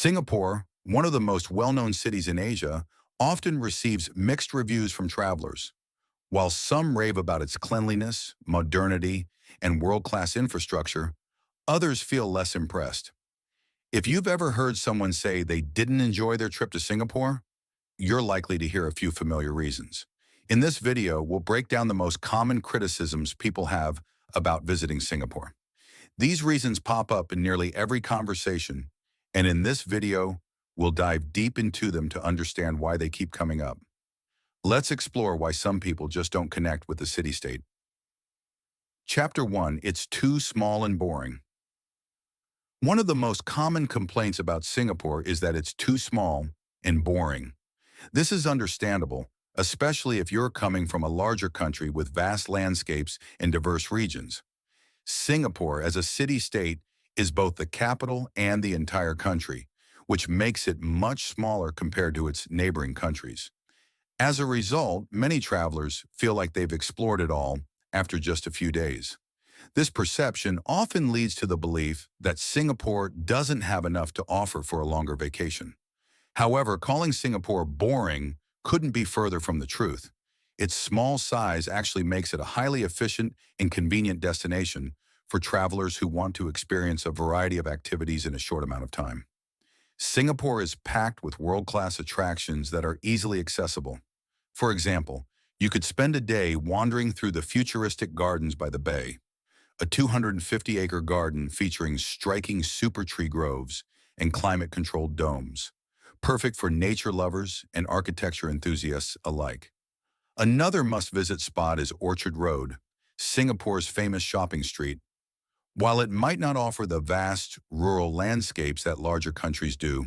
Singapore, one of the most well-known cities in Asia, often receives mixed reviews from travelers. While some rave about its cleanliness, modernity, and world-class infrastructure, others feel less impressed. If you've ever heard someone say they didn't enjoy their trip to Singapore, you're likely to hear a few familiar reasons. In this video, we'll break down the most common criticisms people have about visiting Singapore. These reasons pop up in nearly every conversation, and in this video, we'll dive deep into them to understand why they keep coming up. Let's explore why some people just don't connect with the city-state. Chapter 1. It's too small and boring. One of the most common complaints about Singapore is that it's too small and boring. This is understandable, especially if you're coming from a larger country with vast landscapes and diverse regions. Singapore, as a city-state, is both the capital and the entire country, which makes it much smaller compared to its neighboring countries. As a result, many travelers feel like they've explored it all after just a few days. This perception often leads to the belief that Singapore doesn't have enough to offer for a longer vacation. However, calling Singapore boring couldn't be further from the truth. Its small size actually makes it a highly efficient and convenient destination for travelers who want to experience a variety of activities in a short amount of time. Singapore is packed with world-class attractions that are easily accessible. For example, you could spend a day wandering through the futuristic gardens by the bay, a 250-acre garden featuring striking super tree groves and climate-controlled domes, perfect for nature lovers and architecture enthusiasts alike. Another must-visit spot is Orchard Road, Singapore's famous shopping street. While it might not offer the vast, rural landscapes that larger countries do,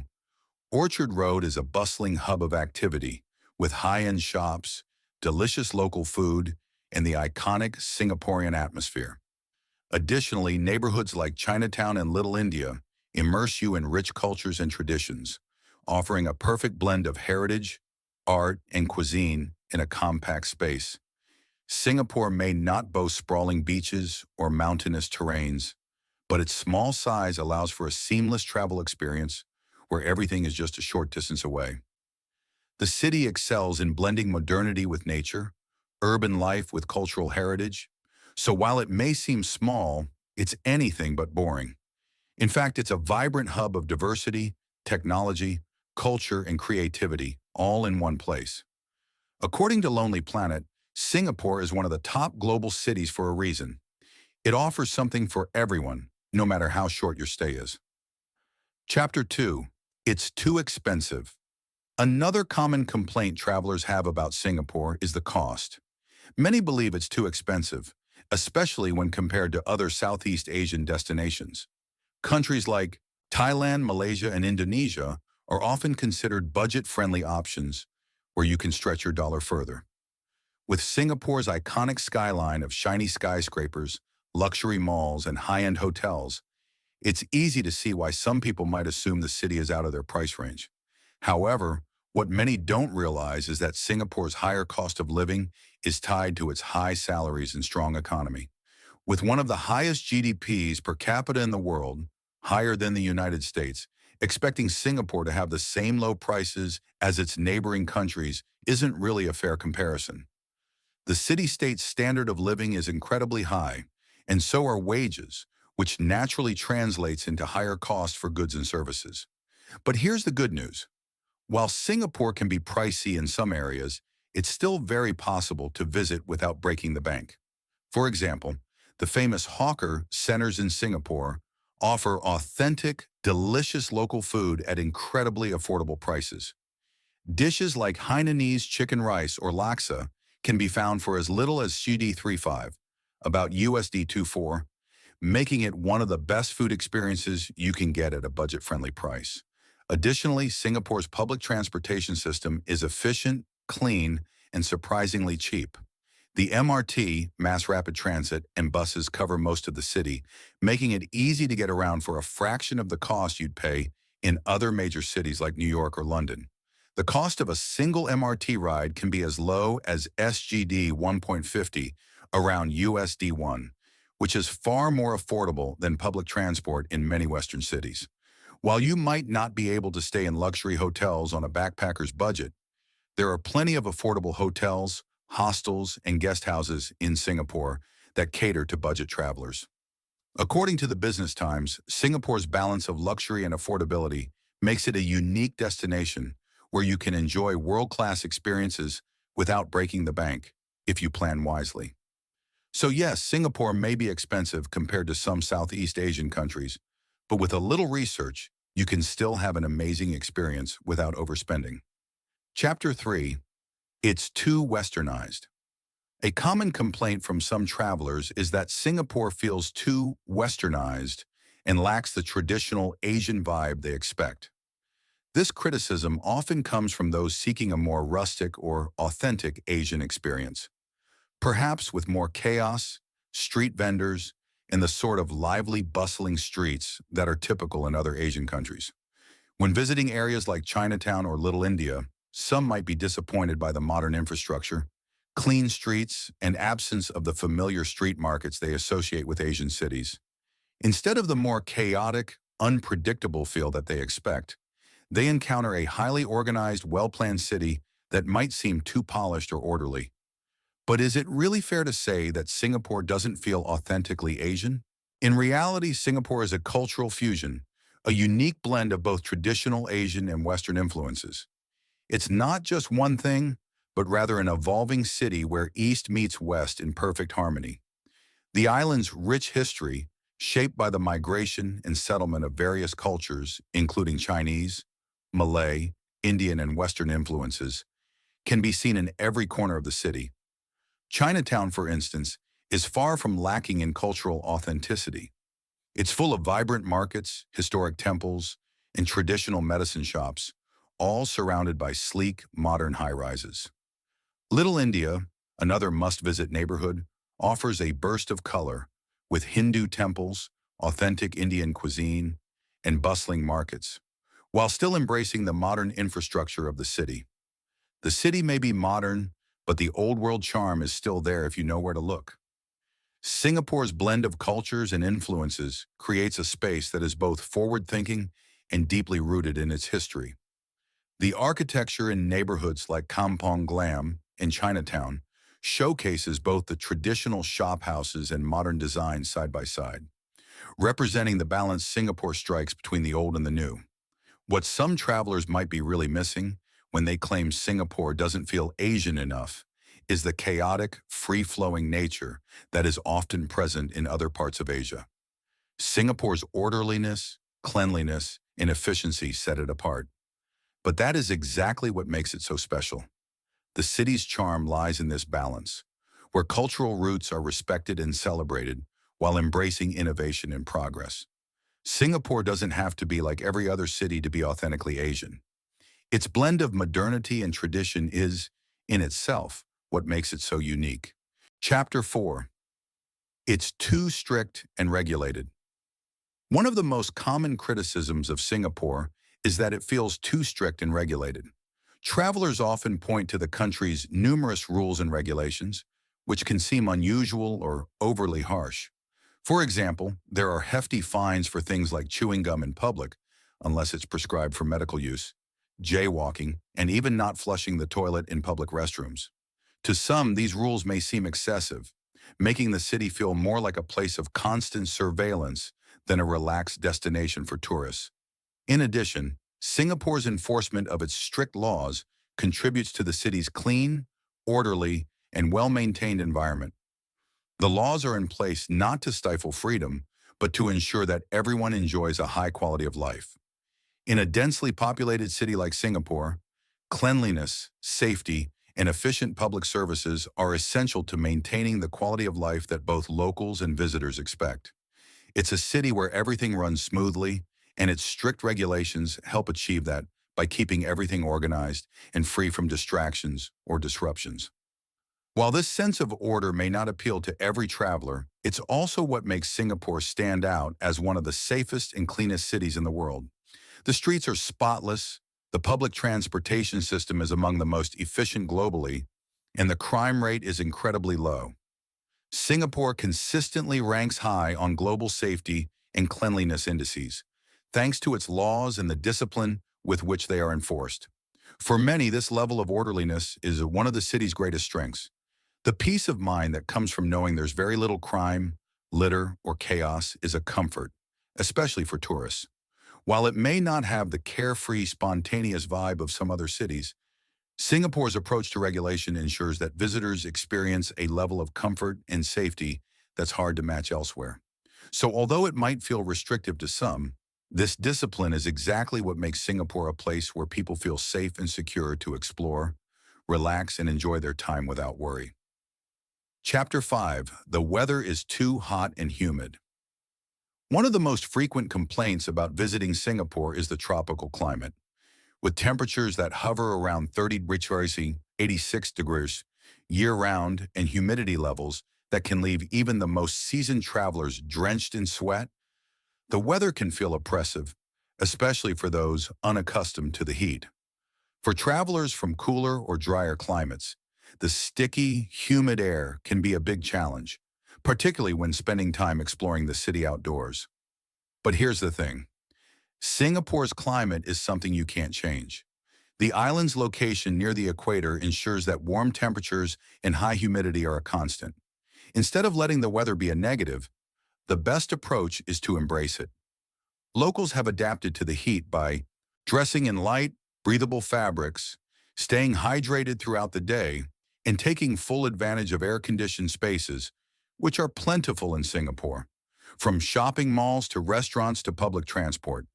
Orchard Road is a bustling hub of activity with high-end shops, delicious local food, and the iconic Singaporean atmosphere. Additionally, neighborhoods like Chinatown and Little India immerse you in rich cultures and traditions, offering a perfect blend of heritage, art, and cuisine in a compact space. Singapore may not boast sprawling beaches or mountainous terrains, but its small size allows for a seamless travel experience where everything is just a short distance away. The city excels in blending modernity with nature, urban life with cultural heritage, so while it may seem small, it's anything but boring. In fact, it's a vibrant hub of diversity, technology, culture, and creativity, all in one place. According to Lonely Planet, Singapore is one of the top global cities for a reason. It offers something for everyone, no matter how short your stay is. Chapter 2. It's too expensive. Another common complaint travelers have about Singapore is the cost. Many believe it's too expensive, especially when compared to other Southeast Asian destinations. Countries like Thailand, Malaysia, and Indonesia are often considered budget-friendly options where you can stretch your dollar further. With Singapore's iconic skyline of shiny skyscrapers, luxury malls, and high-end hotels, it's easy to see why some people might assume the city is out of their price range. However, what many don't realize is that Singapore's higher cost of living is tied to its high salaries and strong economy. With one of the highest GDPs per capita in the world, higher than the United States, expecting Singapore to have the same low prices as its neighboring countries isn't really a fair comparison. The city-state's standard of living is incredibly high, and so are wages, which naturally translates into higher costs for goods and services. But here's the good news. While Singapore can be pricey in some areas, it's still very possible to visit without breaking the bank. For example, the famous hawker centers in Singapore offer authentic, delicious local food at incredibly affordable prices. Dishes like Hainanese chicken rice or laksa can be found for as little as CD35, about USD 24, making it one of the best food experiences you can get at a budget-friendly price. Additionally, Singapore's public transportation system is efficient, clean, and surprisingly cheap. The MRT, mass rapid transit, and buses cover most of the city, making it easy to get around for a fraction of the cost you'd pay in other major cities like New York or London. The cost of a single MRT ride can be as low as SGD 1.50, around USD 1, which is far more affordable than public transport in many Western cities. While you might not be able to stay in luxury hotels on a backpacker's budget, there are plenty of affordable hotels, hostels, and guest houses in Singapore that cater to budget travelers. According to the Business Times, Singapore's balance of luxury and affordability makes it a unique destination where you can enjoy world-class experiences without breaking the bank if you plan wisely. So yes, Singapore may be expensive compared to some Southeast Asian countries, but with a little research, you can still have an amazing experience without overspending. Chapter 3. It's too Westernized. A common complaint from some travelers is that Singapore feels too Westernized and lacks the traditional Asian vibe they expect. This criticism often comes from those seeking a more rustic or authentic Asian experience, perhaps with more chaos, street vendors, and the sort of lively, bustling streets that are typical in other Asian countries. When visiting areas like Chinatown or Little India, some might be disappointed by the modern infrastructure, clean streets, and absence of the familiar street markets they associate with Asian cities. Instead of the more chaotic, unpredictable feel that they expect, they encounter a highly organized, well-planned city that might seem too polished or orderly. But is it really fair to say that Singapore doesn't feel authentically Asian? In reality, Singapore is a cultural fusion, a unique blend of both traditional Asian and Western influences. It's not just one thing, but rather an evolving city where East meets West in perfect harmony. The island's rich history, shaped by the migration and settlement of various cultures, including Chinese, Malay, Indian, and Western influences, can be seen in every corner of the city. Chinatown, for instance, is far from lacking in cultural authenticity. It's full of vibrant markets, historic temples, and traditional medicine shops, all surrounded by sleek, modern high-rises. Little India, another must-visit neighborhood, offers a burst of color with Hindu temples, authentic Indian cuisine, and bustling markets, while still embracing the modern infrastructure of the city. The city may be modern, but the old-world charm is still there if you know where to look. Singapore's blend of cultures and influences creates a space that is both forward-thinking and deeply rooted in its history. The architecture in neighborhoods like Kampong Glam in Chinatown showcases both the traditional shop houses and modern design side by side, representing the balance Singapore strikes between the old and the new. What some travelers might be really missing when they claim Singapore doesn't feel Asian enough is the chaotic, free-flowing nature that is often present in other parts of Asia. Singapore's orderliness, cleanliness, and efficiency set it apart. But that is exactly what makes it so special. The city's charm lies in this balance, where cultural roots are respected and celebrated while embracing innovation and progress. Singapore doesn't have to be like every other city to be authentically Asian. Its blend of modernity and tradition is, in itself, what makes it so unique. Chapter 4. It's too strict and regulated. One of the most common criticisms of Singapore is that it feels too strict and regulated. Travelers often point to the country's numerous rules and regulations, which can seem unusual or overly harsh. For example, there are hefty fines for things like chewing gum in public, unless it's prescribed for medical use, jaywalking, and even not flushing the toilet in public restrooms. To some, these rules may seem excessive, making the city feel more like a place of constant surveillance than a relaxed destination for tourists. In addition, Singapore's enforcement of its strict laws contributes to the city's clean, orderly, and well-maintained environment. The laws are in place not to stifle freedom, but to ensure that everyone enjoys a high quality of life. In a densely populated city like Singapore, cleanliness, safety, and efficient public services are essential to maintaining the quality of life that both locals and visitors expect. It's a city where everything runs smoothly, and its strict regulations help achieve that by keeping everything organized and free from distractions or disruptions. While this sense of order may not appeal to every traveler, it's also what makes Singapore stand out as one of the safest and cleanest cities in the world. The streets are spotless, the public transportation system is among the most efficient globally, and the crime rate is incredibly low. Singapore consistently ranks high on global safety and cleanliness indices, thanks to its laws and the discipline with which they are enforced. For many, this level of orderliness is one of the city's greatest strengths. The peace of mind that comes from knowing there's very little crime, litter, or chaos is a comfort, especially for tourists. While it may not have the carefree, spontaneous vibe of some other cities, Singapore's approach to regulation ensures that visitors experience a level of comfort and safety that's hard to match elsewhere. So although it might feel restrictive to some, this discipline is exactly what makes Singapore a place where people feel safe and secure to explore, relax, and enjoy their time without worry. Chapter 5. The weather is too hot and humid. One of the most frequent complaints about visiting Singapore is the tropical climate. With temperatures that hover around 30 degrees Celsius, 86 degrees year-round, and humidity levels that can leave even the most seasoned travelers drenched in sweat, the weather can feel oppressive, especially for those unaccustomed to the heat. For travelers from cooler or drier climates, the sticky, humid air can be a big challenge, particularly when spending time exploring the city outdoors. But here's the thing. Singapore's climate is something you can't change. The island's location near the equator ensures that warm temperatures and high humidity are a constant. Instead of letting the weather be a negative, the best approach is to embrace it. Locals have adapted to the heat by dressing in light, breathable fabrics, staying hydrated throughout the day, and taking full advantage of air-conditioned spaces, which are plentiful in Singapore, from shopping malls to restaurants to public transport.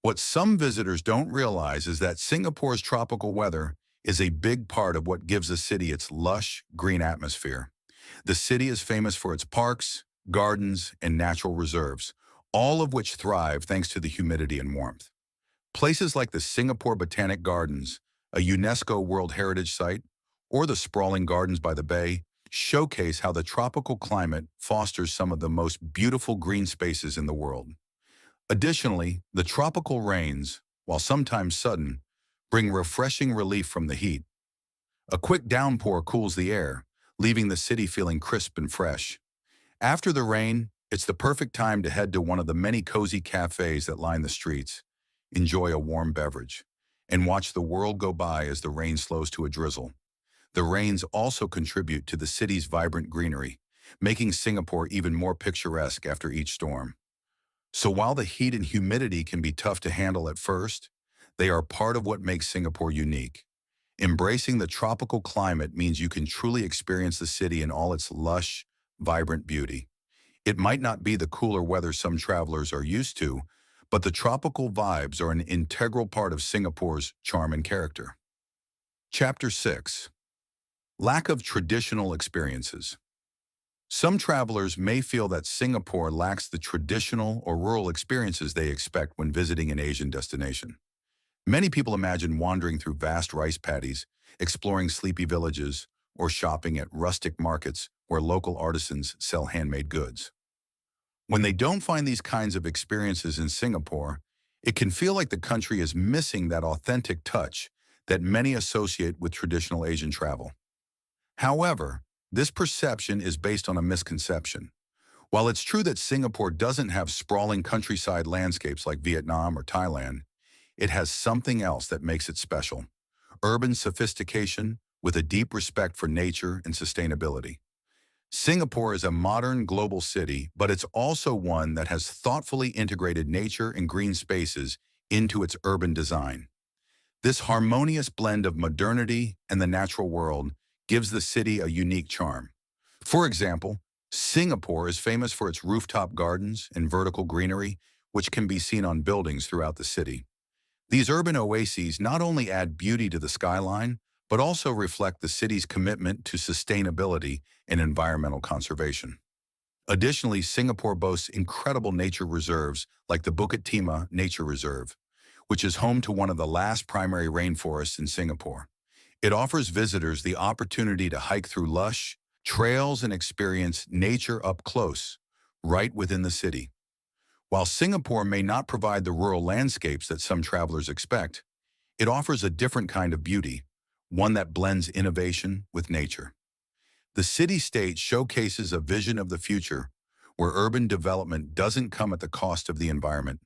What some visitors don't realize is that Singapore's tropical weather is a big part of what gives the city its lush, green atmosphere. The city is famous for its parks, gardens, and natural reserves, all of which thrive thanks to the humidity and warmth. Places like the Singapore Botanic Gardens, a UNESCO World Heritage Site, or the sprawling gardens by the bay, showcase how the tropical climate fosters some of the most beautiful green spaces in the world. Additionally, the tropical rains, while sometimes sudden, bring refreshing relief from the heat. A quick downpour cools the air, leaving the city feeling crisp and fresh. After the rain, it's the perfect time to head to one of the many cozy cafes that line the streets, enjoy a warm beverage, and watch the world go by as the rain slows to a drizzle. The rains also contribute to the city's vibrant greenery, making Singapore even more picturesque after each storm. So while the heat and humidity can be tough to handle at first, they are part of what makes Singapore unique. Embracing the tropical climate means you can truly experience the city in all its lush, vibrant beauty. It might not be the cooler weather some travelers are used to, but the tropical vibes are an integral part of Singapore's charm and character. Chapter 6. Lack of traditional experiences. Some travelers may feel that Singapore lacks the traditional or rural experiences they expect when visiting an Asian destination. Many people imagine wandering through vast rice paddies, exploring sleepy villages, or shopping at rustic markets where local artisans sell handmade goods. When they don't find these kinds of experiences in Singapore, it can feel like the country is missing that authentic touch that many associate with traditional Asian travel. However, this perception is based on a misconception. While it's true that Singapore doesn't have sprawling countryside landscapes like Vietnam or Thailand, it has something else that makes it special: urban sophistication with a deep respect for nature and sustainability. Singapore is a modern global city, but it's also one that has thoughtfully integrated nature and green spaces into its urban design. This harmonious blend of modernity and the natural world gives the city a unique charm. For example, Singapore is famous for its rooftop gardens and vertical greenery, which can be seen on buildings throughout the city. These urban oases not only add beauty to the skyline, but also reflect the city's commitment to sustainability and environmental conservation. Additionally, Singapore boasts incredible nature reserves like the Bukit Timah Nature Reserve, which is home to one of the last primary rainforests in Singapore. It offers visitors the opportunity to hike through lush trails and experience nature up close, right within the city. While Singapore may not provide the rural landscapes that some travelers expect, it offers a different kind of beauty, one that blends innovation with nature. The city-state showcases a vision of the future where urban development doesn't come at the cost of the environment.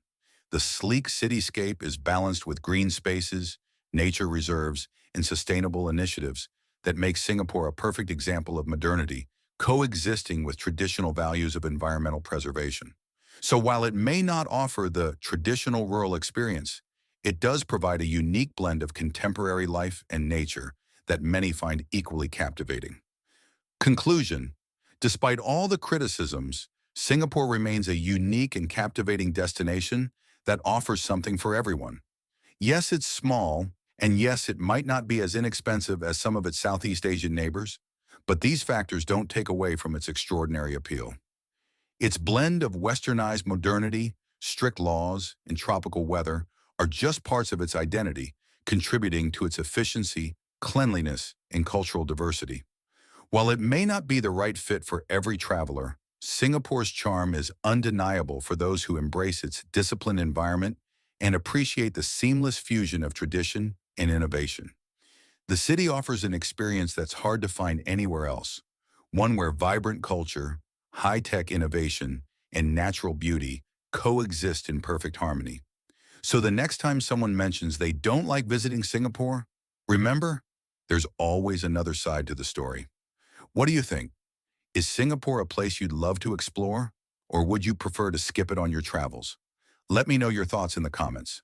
The sleek cityscape is balanced with green spaces, nature reserves, and sustainable initiatives that make Singapore a perfect example of modernity, coexisting with traditional values of environmental preservation. So while it may not offer the traditional rural experience, it does provide a unique blend of contemporary life and nature that many find equally captivating. Conclusion: despite all the criticisms, Singapore remains a unique and captivating destination that offers something for everyone. Yes, it's small, and yes, it might not be as inexpensive as some of its Southeast Asian neighbors, but these factors don't take away from its extraordinary appeal. Its blend of westernized modernity, strict laws, and tropical weather are just parts of its identity, contributing to its efficiency, cleanliness, and cultural diversity. While it may not be the right fit for every traveler, Singapore's charm is undeniable for those who embrace its disciplined environment and appreciate the seamless fusion of tradition and innovation. The city offers an experience that's hard to find anywhere else, one where vibrant culture, high-tech innovation, and natural beauty coexist in perfect harmony. So the next time someone mentions they don't like visiting Singapore, remember, there's always another side to the story. What do you think? Is Singapore a place you'd love to explore, or would you prefer to skip it on your travels? Let me know your thoughts in the comments.